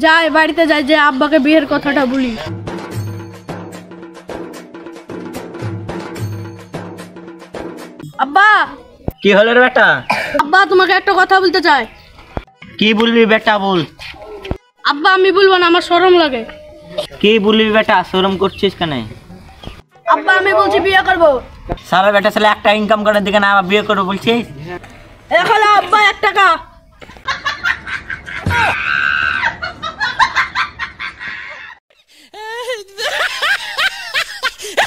যাই বাড়িতে যাই, যে আব্বাকে বিয়ের কথাটা বলি। আব্বা। কি হলো রে বেটা? আব্বা তোমাকে একটা কথা বলতে চাই। কি বলবি বেটা বল। আব্বা আমি বলবো না, আমার শরম লাগে। কি বলবি বেটা, শরম করছিস কেন? আব্বা আমি বলছি বিয়ে করবো। সারা বেটা ছেলে একটা ইনকাম করার দিকে না আবার বিয়ে করবো বলছিস? এখন আব্বা 1 টাকা।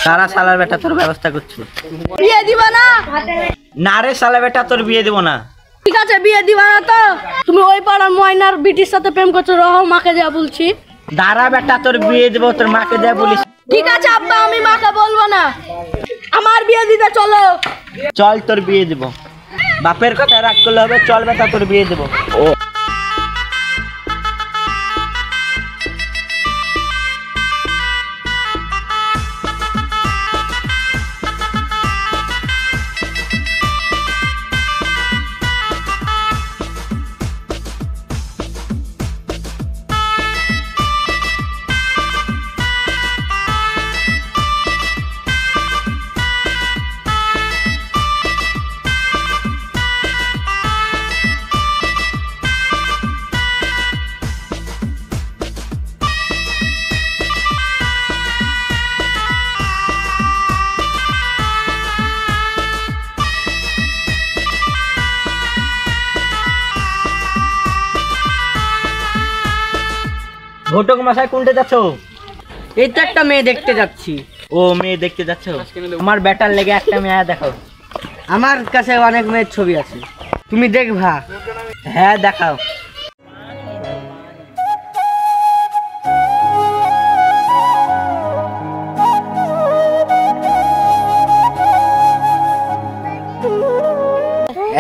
সারা সালার বেটা তোর ব্যবস্থা করছি। বিয়ে দিবা না? না রে সালা বেটা তোর বিয়ে দেবো না। ঠিক আছে বিয়ে দিবা না তো? তুমি ওই পাড়ার ময়নার বিটির সাথে প্রেম করছো, রহ মাকে যা বলছি। দাঁড়া বেটা তোর বিয়ে দেবো, তোর মাকে দেয়া বলিস। ঠিক আছে আব্বা আমি মাকে বলবো না, আমার বিয়ে দিতে চলো। চল তোর বিয়ে দেবো, বাপের কথা রাগ করলে হবে। চল বেটা তোর বিয়ে দেবো। ও ঘটক মশাই কোনটা যাচ্ছ? এই তো একটা মেয়ে দেখতে যাচ্ছি। ও মেয়ে দেখতে যাচ্ছ? আমার বেটার লেগে একটা মেয়ে দেখাও। আমার কাছে অনেক মেয়ের ছবি আছে, তুমি দেখবা? হ্যাঁ দেখাও।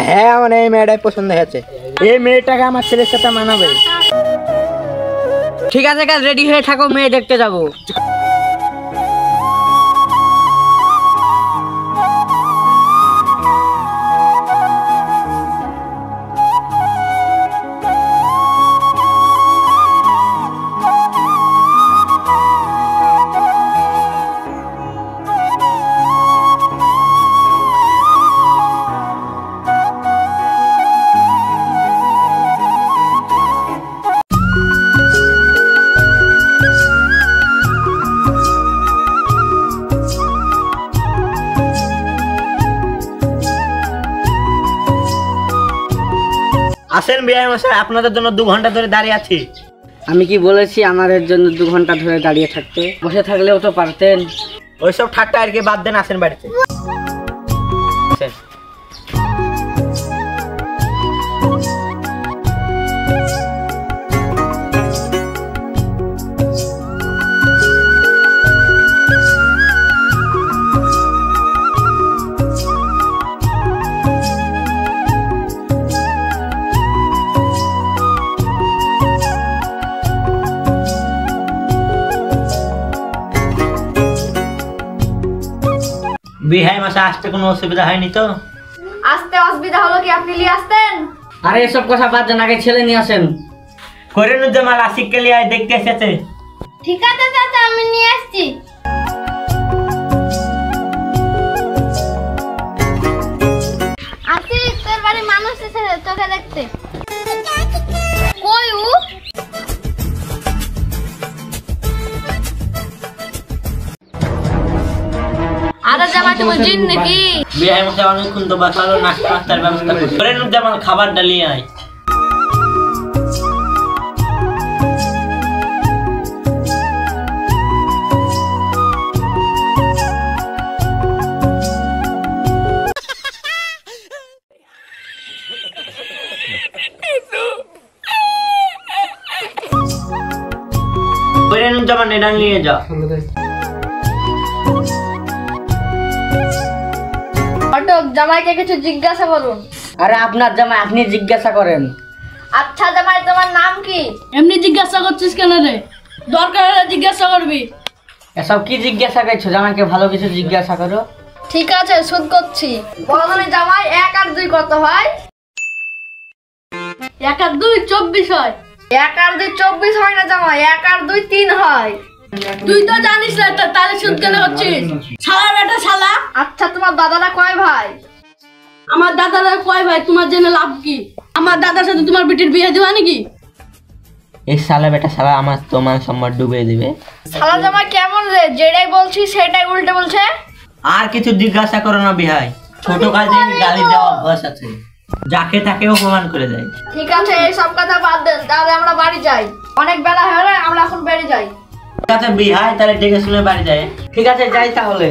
হ্যাঁ আমার এই মেয়েটাই পছন্দ হয়েছে। এই মেয়েটাকে আমার ছেলের সাথে মানাবে। ঠিক আছে কাজ রেডি হয়ে থাকো, মেয়ে দেখতে যাবো। আসেন বিআই মশাই, আপনাদের জন্য 2 ঘন্টা ধরে দাঁড়িয়ে আছি। আমি কি বলেছি আমাদের জন্য 2 ঘন্টা ধরে দাঁড়িয়ে থাকতে? বসে থাকলেও তো পারতেন। ওইসব ঠাট্টা আর কি বাদ দেন, আসেন বাড়িতে। বিহাই মাসে আসতে কোনো অসুবিধা হয়নি তো? আসতে অসুবিধা হলো কি, আপনি নিয়ে আসতেন? আরে এসব কথা বাদ দেন, আগে ছেলে নিয়ে আসেন। করিনুজ্জামান আশিককে নিয়ে দেখতে এসেছে। ঠিক আছে চাচা আমি নিয়ে আসছি। আসি তোর বাড়ি মানুষ এসেছে তোকে দেখতে। কই ও? আরে জামাই তুমি জিন নাকি? বিহাই মাসে অনেকক্ষণ তো বাসালো, নাস্তার ব্যবস্থা করছি। করিনুজ্জামান খাবার ডালিয়ে আয়। করিনুজ্জামান এটা নিয়ে যা। ঘটক জামাইকে কিছু জিজ্ঞাসা করুন। আরে আপনার জামাই, আপনি জিজ্ঞাসা করেন। আচ্ছা জামাই তোমার নাম কি? এমনি জিজ্ঞাসা করছিস কেন রে? দরকার হলে জিজ্ঞাসা করবি। এসব কি জিজ্ঞাসা করছো? জামাইকে ভালো কিছু জিজ্ঞাসা করো। ঠিক আছে শুন করছি। বলনি জামাই 1 আর 2 কত হয়? 1 আর 2 24 হয়। 1 আর 2 24 হয় না জামাই, 1 আর 2 3 হয়। তুই তো জানিস না, তাহলে সুদ কেন হচ্ছিস? শালা বেটা শালা। আচ্ছা তোমার দাদারা কয় ভাই? আমার দাদারা কয় ভাই তোমার জেনে লাভ কি? আমার দাদার সাথে তোমার বেটির বিয়ে দিবা নাকি? এই শালা বেটা শালা আমার তোমার সম্মান ডুবিয়ে দিবে। শালা জামাই কেমন রে, যেটাই বলছি সেটাই উল্টে বলছে। আর কিছু জিজ্ঞাসা করো না বিহাই, ছোট কাজে গালি দেওয়া অভ্যাস আছে, যাকে তাকে অপমান করে দেয়। ঠিক আছে এই সব কথা বাদ দেন, তাহলে আমরা বাড়ি যাই, অনেক বেলা হয়ে গেল, আমরা এখন বেরিয়ে যাই। ঠিক আছে বিহাই, তাহলে দেখে শুনে বাড়ি যায়। ঠিক আছে যাই তাহলে।